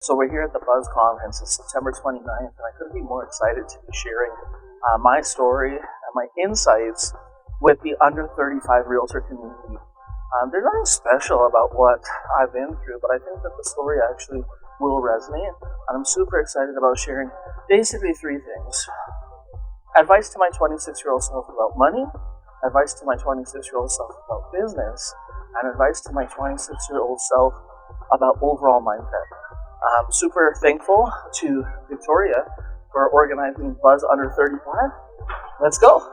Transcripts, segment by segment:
So we're here at the Buzz Conference. It's September 29th, and I couldn't be more excited to be sharing my story and my insights with the under 35 realtor community. There's nothing special about what I've been through, but I think that the story actually will resonate, and I'm super excited about sharing basically three things. Advice to my 26-year-old self about money, advice to my 26-year-old self about business, and advice to my 26-year-old self about overall mindset. I'm super thankful to Victoria for organizing Buzz Under 35. Let's go.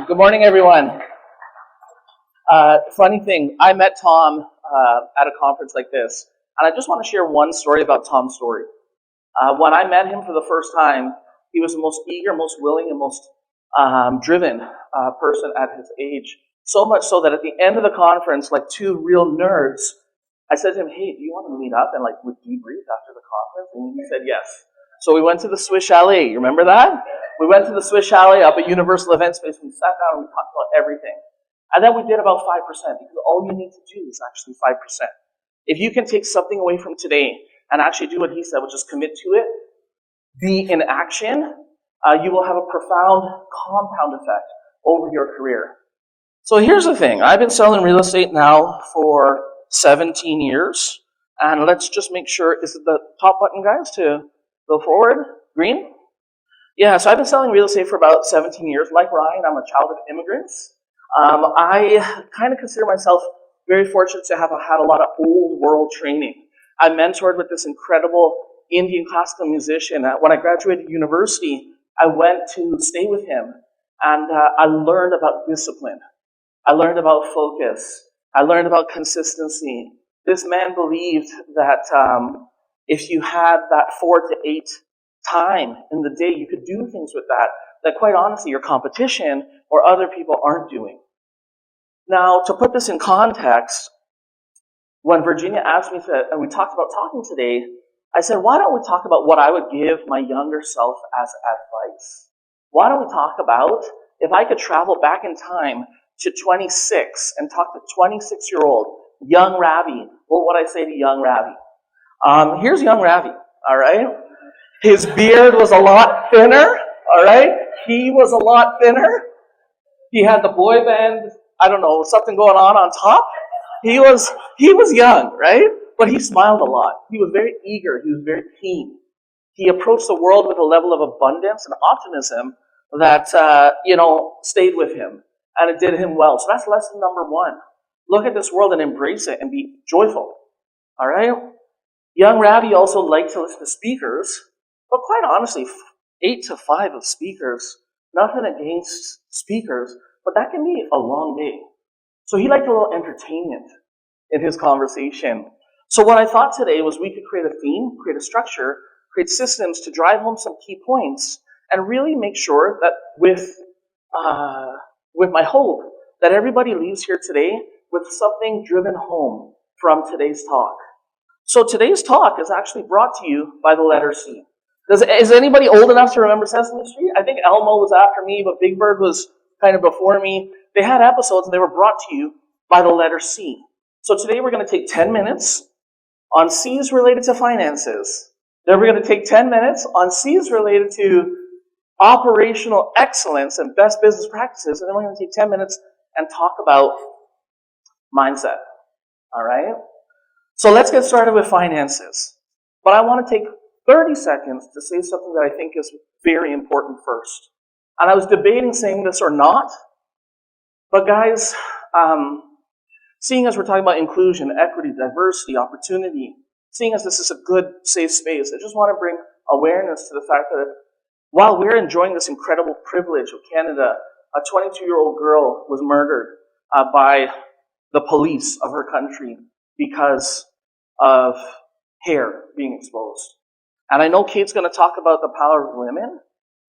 Good morning, everyone. Funny thing, I met Tom at a conference like this, and I just want to share one story about Tom's story. When I met him for the first time, he was the most eager, most willing, and most driven person at his age. So much so that at the end of the conference, like two real nerds, I said to him, "Hey, do you want to meet up and we debrief after the conference?" And he said yes. So we went to the Swiss Chalet. You remember that? We went to the Swiss Chalet up at Universal Event Space. We sat down and we talked about everything. And then we did about 5%, because all you need to do is actually 5%. If you can take something away from today and actually do what he said, which is commit to it, be in action, you will have a profound compound effect over your career. So here's the thing. I've been selling real estate now for 17 years. And let's just make sure, is it the top button, guys, to go forward? Green? Yeah, so I've been selling real estate for about 17 years. Like Ryan, I'm a child of immigrants. I kind of consider myself very fortunate to have had a lot of old world training. I mentored with this incredible Indian classical musician. When I graduated university, I went to stay with him, and I learned about discipline. I learned about focus. I learned about consistency. This man believed that if you had that 4 to 8 time in the day, you could do things with that quite honestly your competition or other people aren't doing. Now, to put this in context, when Virginia asked me and we talked about talking today, I said, why don't we talk about what I would give my younger self as advice? Why don't we talk about if I could travel back in time to 26 and talk to 26-year-old young Ravi, what would I say to young Ravi? Here's young Ravi, all right? His beard was a lot thinner, all right? He was a lot thinner. He had the boy band, I don't know, something going on top. He was young, right? But he smiled a lot. He was very eager. He was very keen. He approached the world with a level of abundance and optimism that, stayed with him. And it did him well. So that's lesson number 1. Look at this world and embrace it and be joyful, all right? Young Ravi also liked to listen to speakers. But quite honestly, 8 to 5 of speakers, nothing against speakers, but that can be a long day. So he liked a little entertainment in his conversation. So what I thought today was we could create a theme, create a structure, create systems to drive home some key points, and really make sure that with my hope that everybody leaves here today with something driven home from today's talk. So today's talk is actually brought to you by the letter C. Is anybody old enough to remember Sesame Street? I think Elmo was after me, but Big Bird was kind of before me. They had episodes, and they were brought to you by the letter C. So today we're going to take 10 minutes on C's related to finances. Then we're going to take 10 minutes on C's related to operational excellence and best business practices. And then we're going to take 10 minutes and talk about mindset. All right? So let's get started with finances. But I want to take 30 seconds to say something that I think is very important first. And I was debating saying this or not, but guys, Seeing as we're talking about inclusion, equity, diversity, opportunity, seeing as this is a good, safe space, I just want to bring awareness to the fact that while we're enjoying this incredible privilege of Canada, a 22-year-old girl was murdered by the police of her country because of hair being exposed. And I know Kate's going to talk about the power of women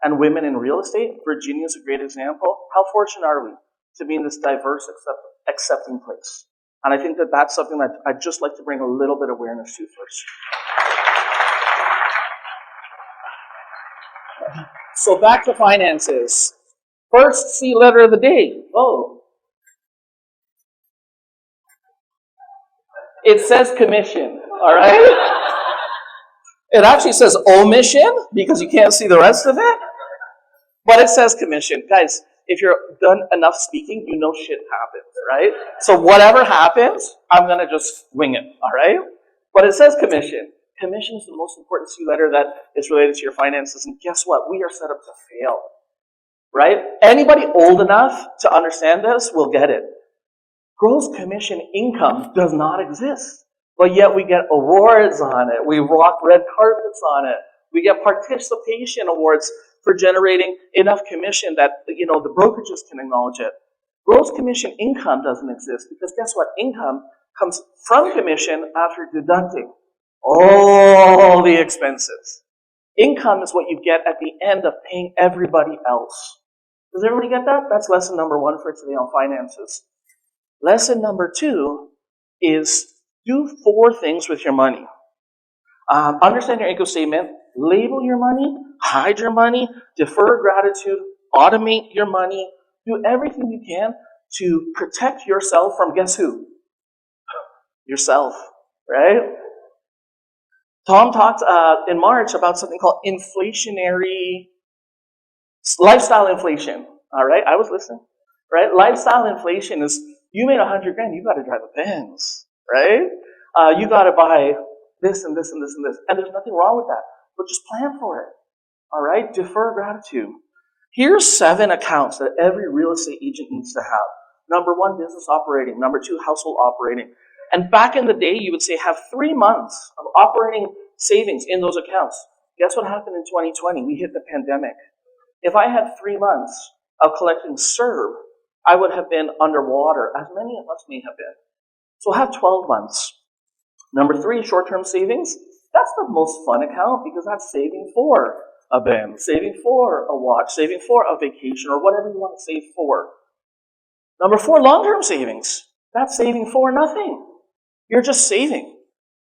and women in real estate. Virginia is a great example. How fortunate are we to be in this diverse, accepting place? And I think that that's something that I'd just like to bring a little bit of awareness to first. So back to finances. First C letter of the day. Oh. It says commission, all right? It actually says omission because you can't see the rest of it. But it says commission. Guys, if you're done enough speaking, you know shit happens, right? So whatever happens, I'm going to just wing it, all right? But it says commission. Commission is the most important C letter that is related to your finances. And guess what? We are set up to fail, right? Anybody old enough to understand this will get it. Gross commission income does not exist. But yet we get awards on it. We rock red carpets on it. We get participation awards for generating enough commission that, the brokerages can acknowledge it. Gross commission income doesn't exist because guess what? Income comes from commission after deducting all the expenses. Income is what you get at the end of paying everybody else. Does everybody get that? That's lesson number 1 for today on finances. Lesson number 2 is do 4 things with your money. Understand your income statement, label your money, hide your money, defer gratitude, automate your money, do everything you can to protect yourself from guess who? Yourself, right? Tom talked in March about something called lifestyle inflation. All right, I was listening. Right, lifestyle inflation is you made $100,000, you got to drive a Benz, right? You got to buy this and this and this and this, and there's nothing wrong with that. But just plan for it. All right, defer gratitude. Here's 7 accounts that every real estate agent needs to have. Number 1, business operating. Number 2, household operating. And back in the day, you would say have 3 months of operating savings in those accounts. Guess what happened in 2020? We hit the pandemic. If I had 3 months of collecting CERB, I would have been underwater, as many of us may have been. So have 12 months. Number 3, short-term savings. That's the most fun account because that's saving for a Benz, saving for a watch, saving for a vacation, or whatever you want to save for. Number 4, long-term savings. That's saving for nothing. You're just saving.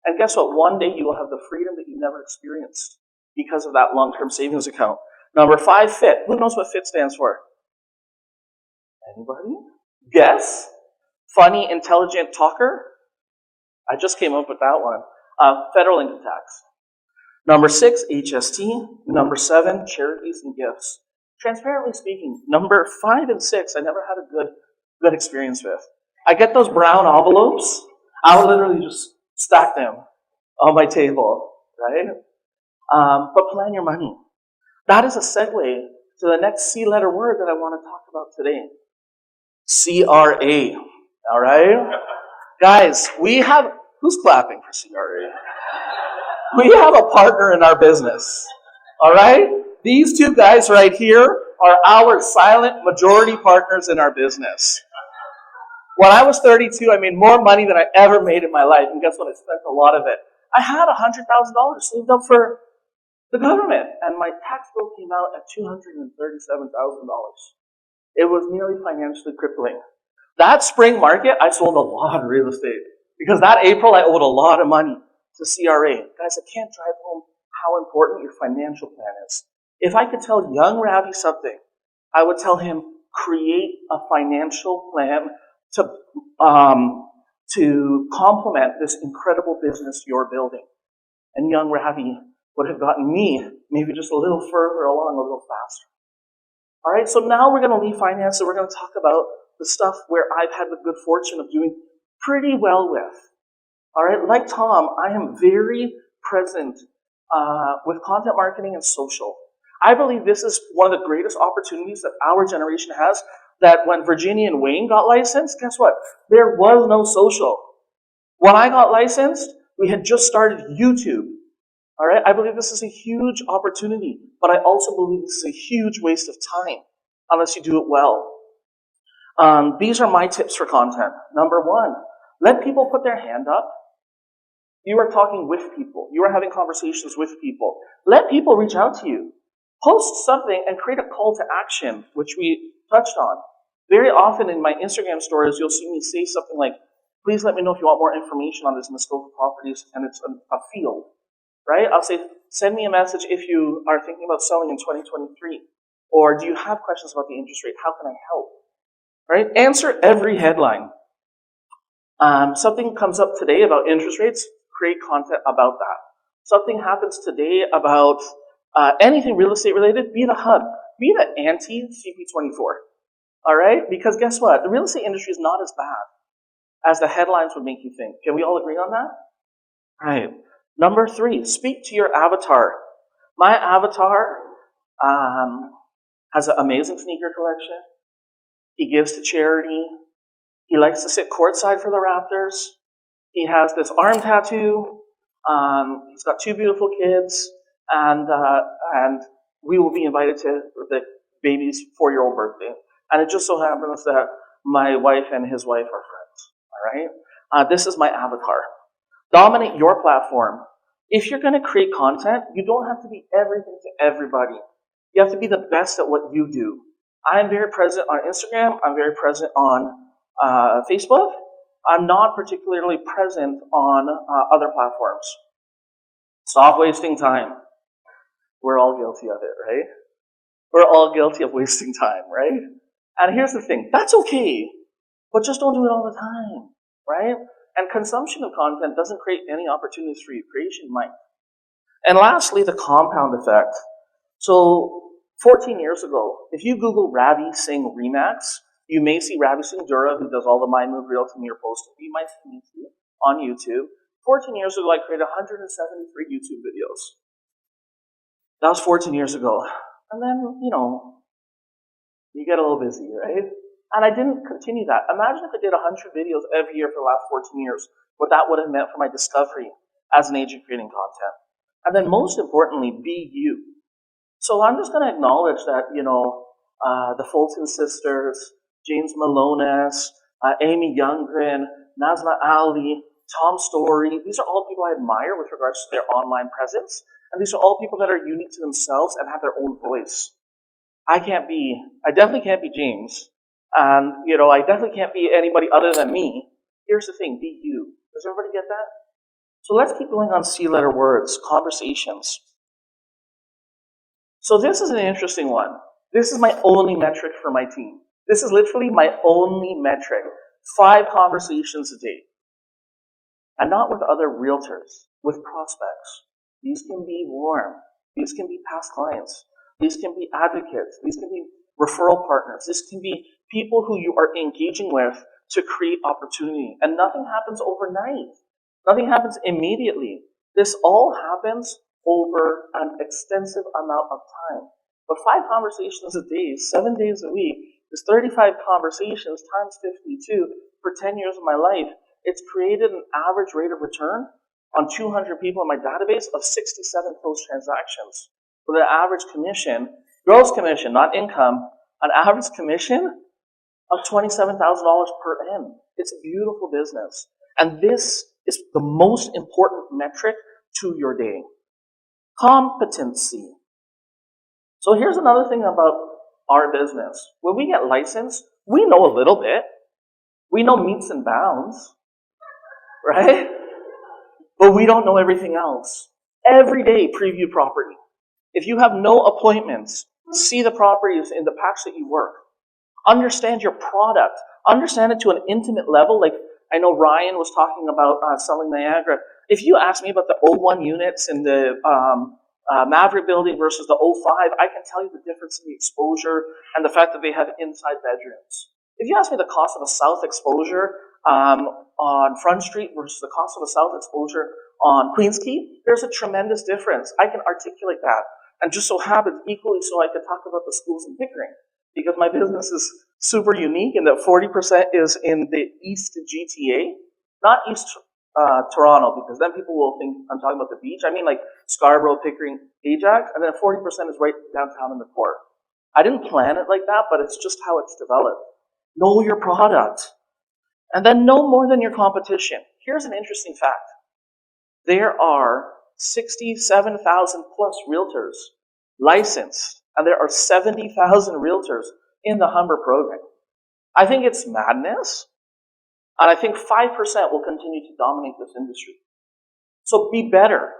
And guess what? One day you will have the freedom that you never experienced because of that long-term savings account. Number 5, FIT. Who knows what FIT stands for? Anybody? Guess? Funny, intelligent talker? I just came up with that one. Federal income tax. Number 6, HST. Number 7, charities and gifts. Transparently speaking, number 5 and 6, I never had a good experience with. I get those brown envelopes. I'll literally just stack them on my table, right? But plan your money. That is a segue to the next C-letter word that I want to talk about today. CRA. All right? Guys, who's clapping for CRA? We have a partner in our business. All right? These 2 guys right here are our silent majority partners in our business. When I was 32, I made more money than I ever made in my life. And guess what? I spent a lot of it. I had $100,000 saved up for the government. And my tax bill came out at $237,000. It was nearly financially crippling. That spring market, I sold a lot of real estate. Because that April, I owed a lot of money to CRA. Guys, I can't drive home how important your financial plan is. If I could tell young Ravi something, I would tell him, create a financial plan to complement this incredible business you're building. And young Ravi would have gotten me maybe just a little further along, a little faster. All right, so now we're going to leave finance and we're going to talk about the stuff where I've had the good fortune of doing pretty well with. All right, like Tom, I am very present with content marketing and social. I believe this is one of the greatest opportunities that our generation has that when Virginia and Wayne got licensed, guess what? There was no social. When I got licensed, we had just started YouTube. All right, I believe this is a huge opportunity, but I also believe this is a huge waste of time unless you do it well. These are my tips for content. Number one, let people put their hand up. You are talking with people. You are having conversations with people. Let people reach out to you. Post something and create a call to action, which we touched on. Very often in my Instagram stories, you'll see me say something like, please let me know if you want more information on this Muskoka Properties, and it's a field, right? I'll say, send me a message if you are thinking about selling in 2023. Or do you have questions about the interest rate? How can I help? Right? Answer every headline. Something comes up today about interest rates, create content about that. Something happens today about anything real estate related, be the hub, be the anti-CP24. All right? Because guess what? The real estate industry is not as bad as the headlines would make you think. Can we all agree on that? All right. Number 3, speak to your avatar. My avatar has an amazing sneaker collection. He gives to charity. He likes to sit courtside for the Raptors. He has this arm tattoo. He's got 2 beautiful kids, and we will be invited to the baby's 4-year-old birthday. And it just so happens that my wife and his wife are friends. All right. This is my avatar. Dominate your platform. If you're going to create content, you don't have to be everything to everybody. You have to be the best at what you do. I'm very present on Instagram. I'm very present on Facebook. I'm not particularly present on other platforms. Stop wasting time. We're all guilty of it, right? We're all guilty of wasting time, right? And here's the thing. That's okay, but just don't do it all the time, right? And consumption of content doesn't create any opportunities for you. Creation might. And lastly, the compound effect. So 14 years ago, if you Google Ravi Singh Remax, you may see Ravi Singh Dura, who does all the My Move Realty Mirror posting. You might see me too on YouTube. 14 years ago, I created 173 YouTube videos. That was 14 years ago. And then, you get a little busy, right? And I didn't continue that. Imagine if I did 100 videos every year for the last 14 years, what that would have meant for my discovery as an agent creating content. And then most importantly, be you. So I'm just going to acknowledge that, the Fulton sisters, James Malones, Amy Youngren, Nazma Ali, Tom Story, these are all people I admire with regards to their online presence. And these are all people that are unique to themselves and have their own voice. I definitely can't be James. And, I definitely can't be anybody other than me. Here's the thing, be you. Does everybody get that? So let's keep going on C-letter words, conversations. So this is an interesting one. This is my only metric for my team. This is literally my only metric. 5 conversations a day. And not with other realtors, with prospects. These can be warm. These can be past clients. These can be advocates. These can be referral partners. This can be people who you are engaging with to create opportunity. And nothing happens overnight. Nothing happens immediately. This all happens over an extensive amount of time. But 5 conversations a day, 7 days a week, is 35 conversations times 52 for 10 years of my life. It's created an average rate of return on 200 people in my database of 67 closed transactions. With an average commission, gross commission, not income, an average commission of $27,000 per M. It's a beautiful business. And this is the most important metric to your day. Competency. So here's another thing about our business. When we get licensed, we know a little bit. We know meets and bounds, right? But we don't know everything else. Every day, preview property. If you have no appointments, see the properties in the patch that you work. Understand your product. Understand it to an intimate level. Like I know Ryan was talking about selling Niagara. If you ask me about the 01 units in the Maverick building versus the 05, I can tell you the difference in the exposure and the fact that they have inside bedrooms. If you ask me the cost of a south exposure on Front Street versus the cost of a south exposure on Queens Quay, there's a tremendous difference. I can articulate that. And just so happens, equally so, I could talk about the schools in Pickering. because my business is super unique in that 40% is in the East GTA, not East Toronto, because then people will think I'm talking about the beach. I mean like Scarborough, Pickering, Ajax, and then 40% is right downtown in the core. I didn't plan it like that, but it's just how it's developed. Know your product, and then know more than your competition. Here's an interesting fact. There are 67,000 plus realtors licensed, and there are 70,000 realtors in the Humber program. I think it's madness, and I think 5% will continue to dominate this industry. So be better.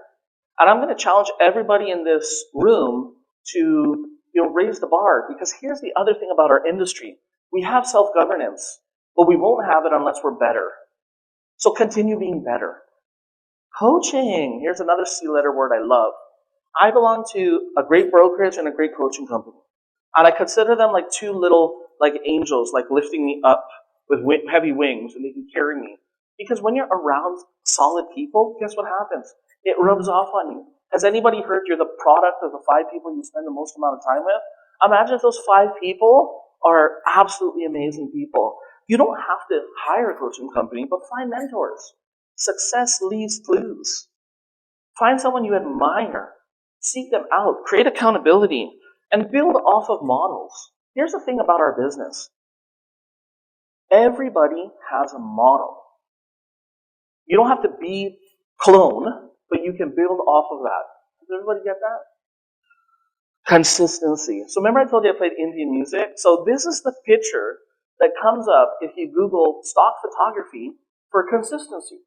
And I'm going to challenge everybody in this room to raise the bar, because here's the other thing about our industry. We have self-governance, but we won't have it unless we're better. So continue being better. Coaching. Here's another C-letter word I love. I belong to a great brokerage and a great coaching company. And I consider them like two little angels, lifting me up with heavy wings, and they can carry me. Because when you're around solid people, guess what happens? It rubs off on you. Has anybody heard you're the product of the 5 people you spend the most amount of time with? Imagine if those 5 people are absolutely amazing people. You don't have to hire a coaching company, but find mentors. Success leaves clues. Find someone you admire. Seek them out. Create accountability. And build off of models. Here's the thing about our business. Everybody has a model. You don't have to be clone, but you can build off of that. Does everybody get that? Consistency. So remember I told you I played Indian music? So this is the picture that comes up if you Google stock photography for consistency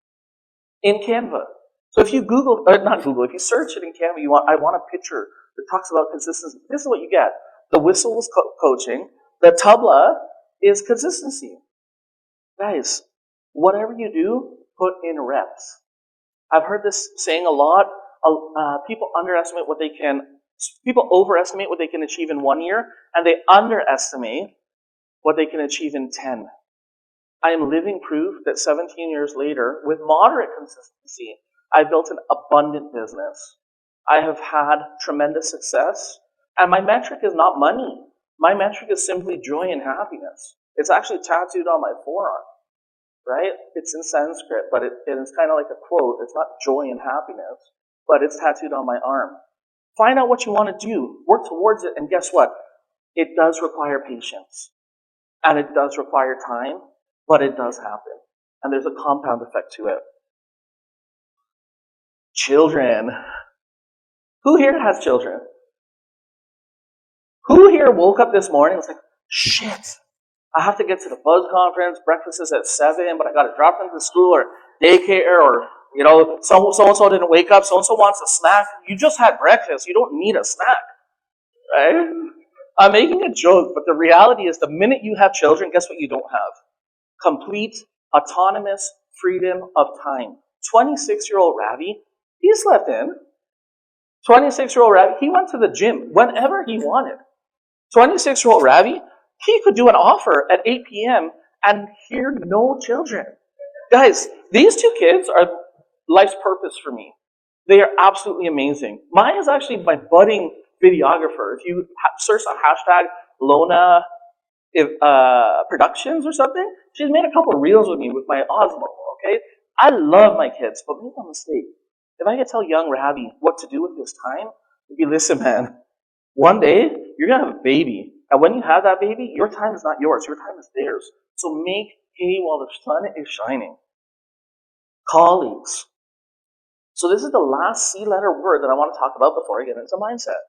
in Canva. So if you if you search it in Canva, I want a picture that talks about consistency. This is what you get. The whistle is coaching. The tabla is consistency. Guys, whatever you do, put in reps. I've heard this saying a lot. People overestimate what they can achieve in 1 year, and they underestimate what they can achieve in 10. I am living proof that 17 years later, with moderate consistency, I built an abundant business. I have had tremendous success, and my metric is not money. My metric is simply joy and happiness. It's actually tattooed on my forearm, right? It's in Sanskrit, but it's kind of like a quote. It's not joy and happiness, but it's tattooed on my arm. Find out what you want to do. Work towards it, and guess what? It does require patience, and it does require time, but it does happen. And there's a compound effect to it. Children. Who here has children? Who here woke up this morning and was like, shit, I have to get to the buzz conference, breakfast is at 7, but I got to drop them to school or daycare, or, so-and-so didn't wake up, so-and-so wants a snack. You just had breakfast. You don't need a snack, right? I'm making a joke, but the reality is the minute you have children, guess what you don't have? Complete, autonomous freedom of time. 26-year-old Ravi, he slept in. 26-year-old Ravi, he went to the gym whenever he wanted. 26-year-old Ravi, he could do an offer at 8 p.m. and hear no children. Guys, these 2 kids are life's purpose for me. They are absolutely amazing. Maya is actually my budding videographer. If you search the hashtag Lona Productions or something, she's made a couple reels with me with my Osmo, okay? I love my kids, but make no mistake. If I could tell young Ravi what to do with his time, it'd be, listen, man, one day you're going to have a baby. And when you have that baby, your time is not yours. Your time is theirs. So make hay while the sun is shining. Colleagues. So this is the last C-letter word that I want to talk about before I get into mindset.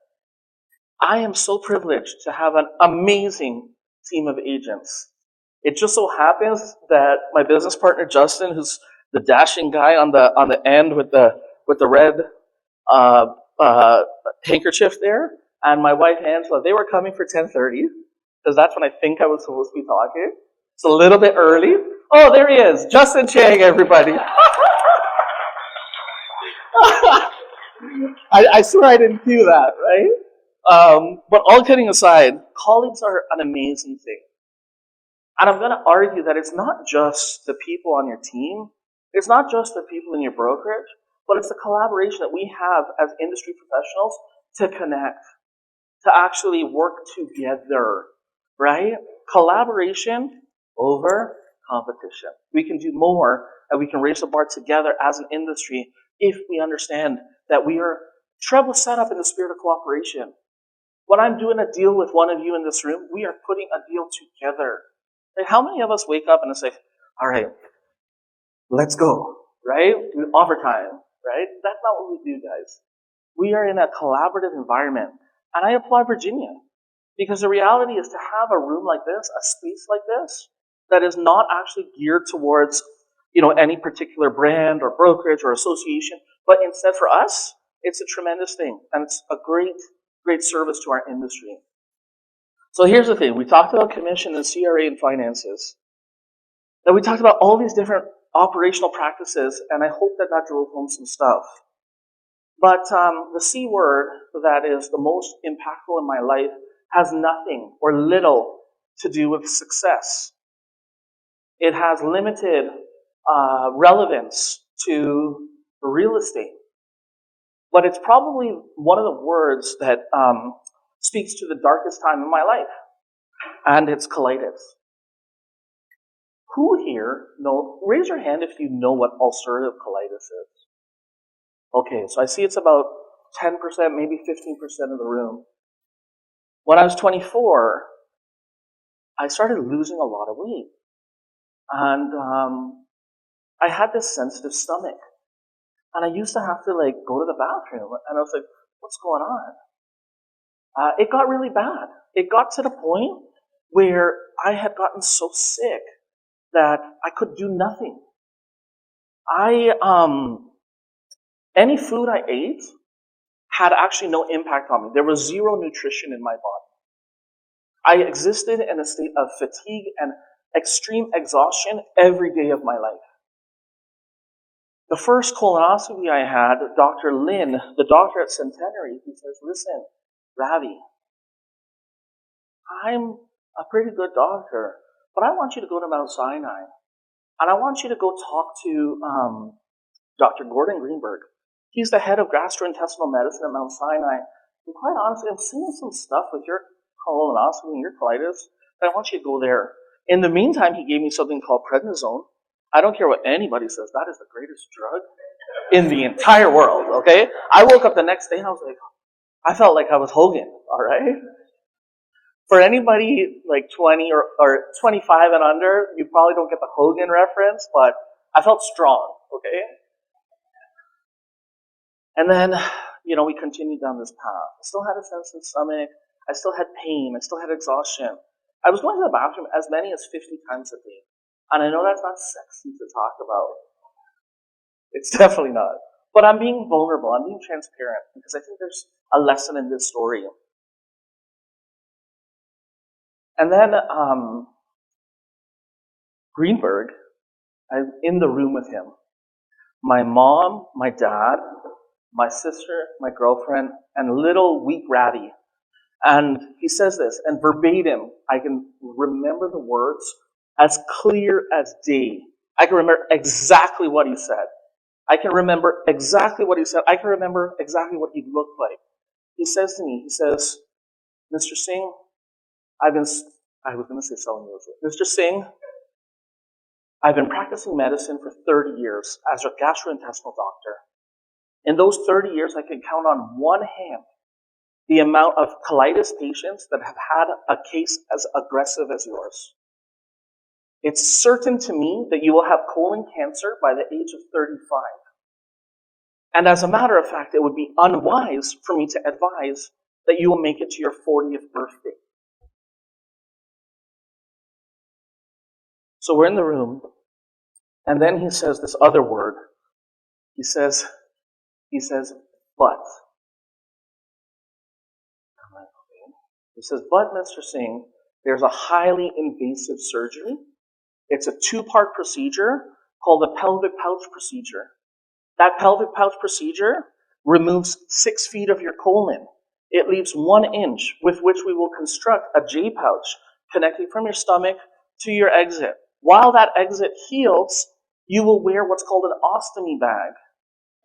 I am so privileged to have an amazing team of agents. It just so happens that my business partner, Justin, who's the dashing guy on the end with the red handkerchief there, and my wife Angela, they were coming for 10:30, because that's when I think I was supposed to be talking. It's a little bit early. Oh, there he is, Justin Chang, everybody. I swear I didn't do that, right? But all kidding aside, colleagues are an amazing thing. And I'm going to argue that it's not just the people on your team, it's not just the people in your brokerage, but it's the collaboration that we have as industry professionals to connect, to actually work together. right? Collaboration over competition. We can do more and we can raise the bar together as an industry if we understand that we are treble set up in the spirit of cooperation. When I'm doing a deal with one of you in this room, we are putting a deal together. Like, how many of us wake up and it's like, all right, let's go, right? We offer time, right? That's not what we do, guys. We are in a collaborative environment. And I applaud Virginia because the reality is to have a room like this, a space like this, that is not actually geared towards, any particular brand or brokerage or association, but instead for us, it's a tremendous thing. And it's a great, great service to our industry. So here's the thing. We talked about commission and CRA and finances. Then we talked about all these different operational practices, and I hope that drove home some stuff. But the C word that is the most impactful in my life has nothing or little to do with success. It has limited relevance to real estate. But it's probably one of the words that speaks to the darkest time in my life, and it's colitis. Who here raise your hand if you know what ulcerative colitis is. Okay, so I see it's about 10%, maybe 15% of the room. When I was 24, I started losing a lot of weight. And I had this sensitive stomach. And I used to have to go to the bathroom. And I was like, what's going on? It got really bad. It got to the point where I had gotten so sick that I could do nothing. Any food I ate had actually no impact on me. There was zero nutrition in my body. I existed in a state of fatigue and extreme exhaustion every day of my life. The first colonoscopy I had, Dr. Lin, the doctor at Centenary, he says, listen, Ravi, I'm a pretty good doctor, but I want you to go to Mount Sinai. And I want you to go talk to Dr. Gordon Greenberg. He's the head of gastrointestinal medicine at Mount Sinai. And quite honestly, I'm seeing some stuff with your colonoscopy and your colitis, but I want you to go there. In the meantime, he gave me something called prednisone. I don't care what anybody says. That is the greatest drug in the entire world, okay? I woke up the next day and I was like, I felt like I was Hogan, all right? For anybody like 20 or 25 and under, you probably don't get the Hogan reference, but I felt strong, okay? And then, we continued down this path. I still had a sensitive stomach. I still had pain. I still had exhaustion. I was going to the bathroom as many as 50 times a day. And I know that's not sexy to talk about. It's definitely not. But I'm being vulnerable. I'm being transparent because I think there's a lesson in this story. And then Greenberg, I'm in the room with him. My mom, my dad, my sister, my girlfriend, and little weak Ratty. And he says this, and verbatim, I can remember the words as clear as day. I can remember exactly what he said. I can remember exactly what he said. I can remember exactly what he looked like. He says to me, Mr. Singh, I was going to say selling music. Mr. Singh, I've been practicing medicine for 30 years as a gastrointestinal doctor. In those 30 years, I can count on one hand the amount of colitis patients that have had a case as aggressive as yours. It's certain to me that you will have colon cancer by the age of 35. And as a matter of fact, it would be unwise for me to advise that you will make it to your 40th birthday. So we're in the room, and then he says this other word. He says, but. He says, but Mr. Singh, there's a highly invasive surgery. It's a 2-part procedure called the pelvic pouch procedure. That pelvic pouch procedure removes 6 feet of your colon. It leaves 1 inch with which we will construct a J pouch connecting from your stomach to your exit. While that exit heals, you will wear what's called an ostomy bag.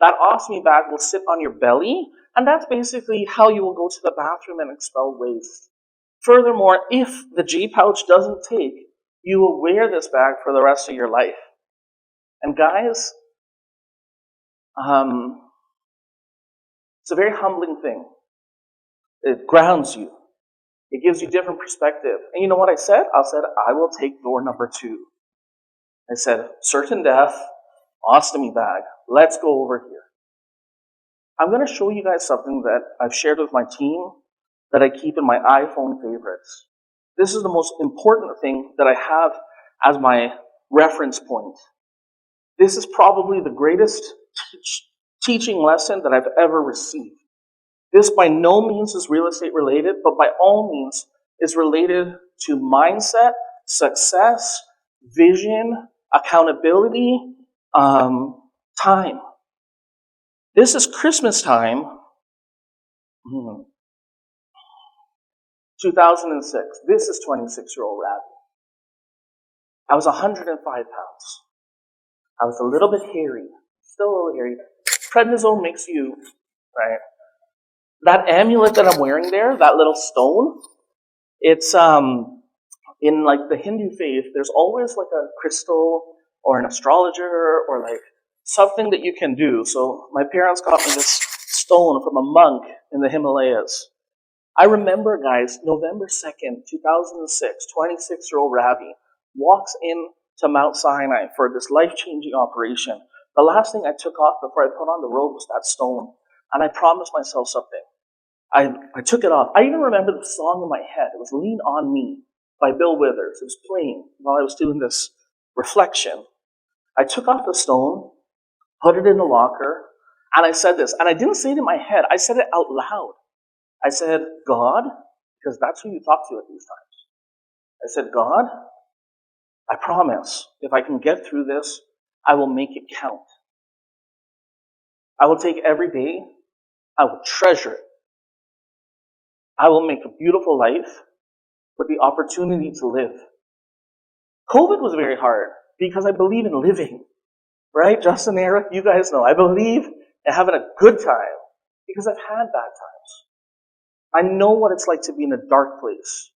That ostomy bag will sit on your belly, and that's basically how you will go to the bathroom and expel waste. Furthermore, if the G pouch doesn't take, you will wear this bag for the rest of your life. And guys, it's a very humbling thing. It grounds you. It gives you different perspective. And you know what I said? I said, I will take door number 2. I said, certain death, ostomy bag. Let's go over here. I'm going to show you guys something that I've shared with my team that I keep in my iPhone favorites. This is the most important thing that I have as my reference point. This is probably the greatest teaching lesson that I've ever received. This by no means is real estate related, but by all means is related to mindset, success, vision, accountability, time. This is Christmas time, 2006. This is 26-year-old Ravi. I was 105 pounds. I was a little bit hairy, still a little hairy. Prednisone makes you, right? That amulet that I'm wearing there, that little stone, it's in like the Hindu faith, there's always like a crystal or an astrologer or like something that you can do. So my parents got me this stone from a monk in the Himalayas. I remember, guys, November 2nd, 2006, 26-year-old Ravi walks into Mount Sinai for this life-changing operation. The last thing I took off before I put on the robe was that stone. And I promised myself something. I took it off. I even remember the song in my head. It was Lean On Me by Bill Withers. It was playing while I was doing this reflection. I took off the stone, put it in the locker, and I said this. And I didn't say it in my head. I said it out loud. I said, God, because that's who you talk to at these times. I said, God, I promise if I can get through this, I will make it count. I will take every day. I will treasure it. I will make a beautiful life with the opportunity to live. COVID was very hard because I believe in living, right? Justin, Eric, you guys know. I believe in having a good time because I've had bad times. I know what it's like to be in a dark place.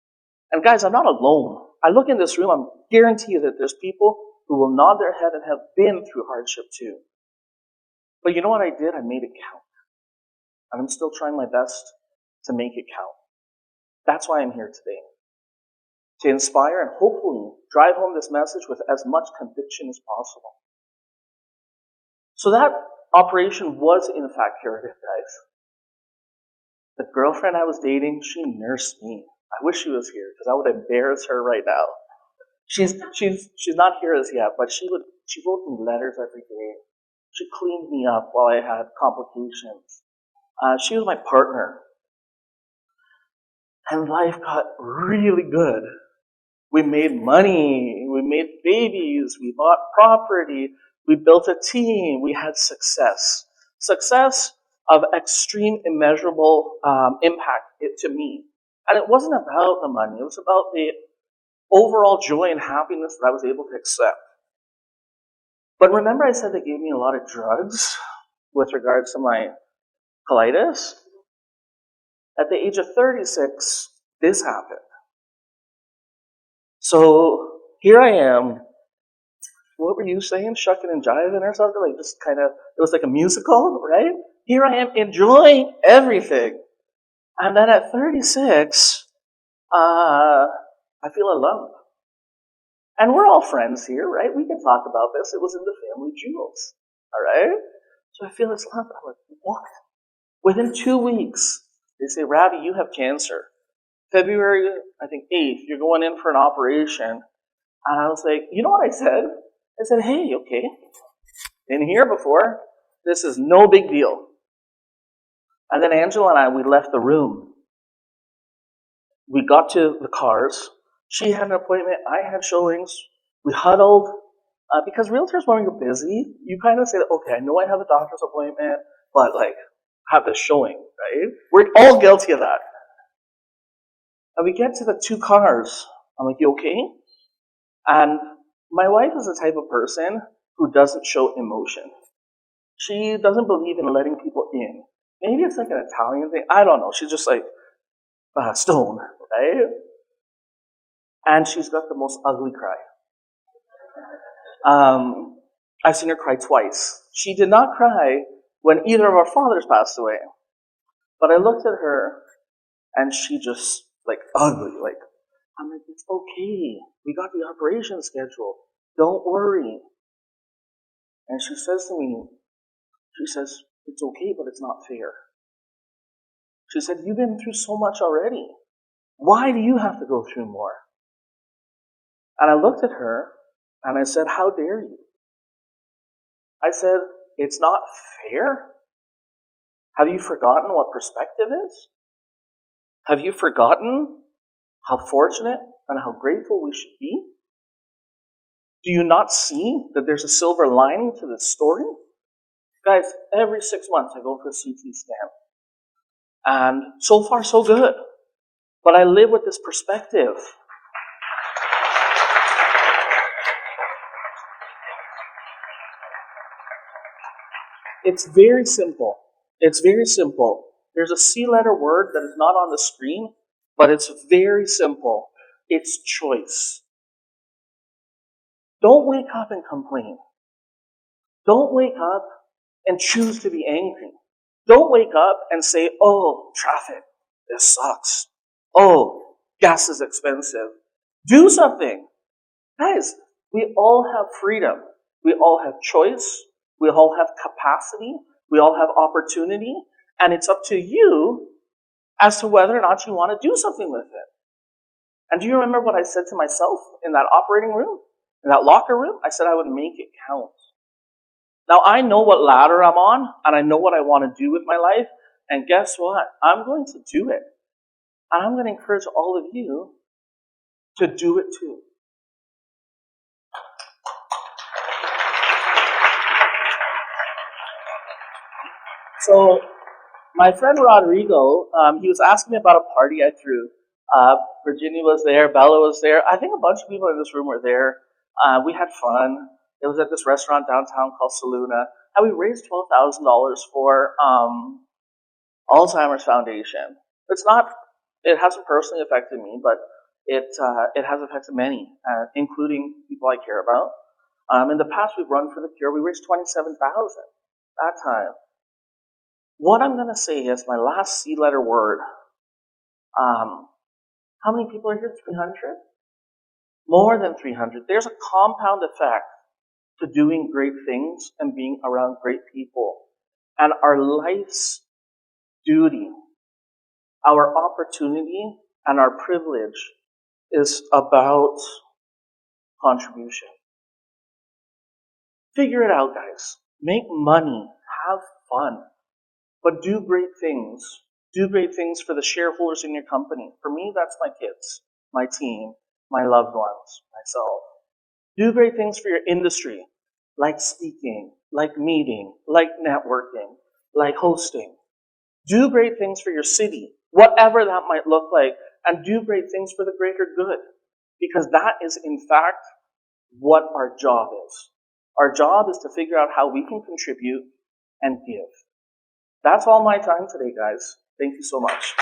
And guys, I'm not alone. I look in this room, I'm guaranteed that there's people who will nod their head and have been through hardship too. But you know what I did? I made it count. And I'm still trying my best to make it count. That's why I'm here today. To inspire and hopefully drive home this message with as much conviction as possible. So that operation was in fact curative, guys. The girlfriend I was dating, she nursed me. I wish she was here because I would embarrass her right now. She's not here as yet, but she wrote me letters every day. She cleaned me up while I had complications. She was my partner. And life got really good. We made money, we made babies, we bought property, we built a team, we had success. Success of extreme, immeasurable impact to me. And it wasn't about the money, it was about the overall joy and happiness that I was able to accept. But remember I said they gave me a lot of drugs with regards to my colitis? At the age of 36, this happened. So here I am. What were you saying? Shucking and jiving or something? Like just kind of, it was like a musical, right? Here I am enjoying everything. And then at 36, I feel alone. And we're all friends here, right? We can talk about this. It was in the family jewels, all right? So I feel this lump. I'm like, what? Within 2 weeks, they say, Ravi, you have cancer. February, I think 8th, you're going in for an operation. And I was like, you know what I said? I said, hey, okay, been here before. This is no big deal. And then Angela and I, we left the room. We got to the cars. She had an appointment. I had showings. We huddled. Because realtors, when you're busy, you kind of say, okay, I know I have a doctor's appointment, but like, I have this showing, right? We're all guilty of that. And we get to the 2 cars. I'm like, you okay? And my wife is the type of person who doesn't show emotion. She doesn't believe in letting people in. Maybe it's like an Italian thing. I don't know. She's just like, stone. right? And she's got the most ugly cry. I've seen her cry twice. She did not cry when either of our fathers passed away. But I looked at her, and she just, ugly. I'm like, it's okay. We got the operation scheduled. Don't worry. And she says to me, it's okay, but it's not fair. She said, you've been through so much already. Why do you have to go through more? And I looked at her, and I said, how dare you? I said, it's not fair? Have you forgotten what perspective is? Have you forgotten how fortunate and how grateful we should be? Do you not see that there's a silver lining to this story? Guys, every 6 months I go for a CT scan. And so far, so good. But I live with this perspective. It's very simple. It's very simple. There's a C-letter word that is not on the screen, but it's very simple. It's choice. Don't wake up and complain. Don't wake up and choose to be angry. Don't wake up and say, oh, traffic, this sucks. Oh, gas is expensive. Do something. Guys, we all have freedom. We all have choice. We all have capacity. We all have opportunity. And it's up to you as to whether or not you want to do something with it. And do you remember what I said to myself in that operating room? In that locker room? I said I would make it count. Now I know what ladder I'm on, and I know what I want to do with my life. And guess what? I'm going to do it. And I'm going to encourage all of you to do it too. So, my friend Rodrigo, he was asking me about a party I threw. Virginia was there, Bella was there. I think a bunch of people in this room were there. We had fun. It was at this restaurant downtown called Saluna. And we raised $12,000 for Alzheimer's Foundation. It hasn't personally affected me, but it has affected many, including people I care about. In the past, we've run for the cure. We raised $27,000 that time. What I'm going to say is my last C-letter word. How many people are here? 300? More than 300. There's a compound effect to doing great things and being around great people. And our life's duty, our opportunity, and our privilege is about contribution. Figure it out, guys. Make money. Have fun. But do great things. Do great things for the shareholders in your company. For me, that's my kids, my team, my loved ones, myself. Do great things for your industry, like speaking, like meeting, like networking, like hosting. Do great things for your city, whatever that might look like, and do great things for the greater good. Because that is, in fact, what our job is. Our job is to figure out how we can contribute and give. That's all my time today, guys. Thank you so much.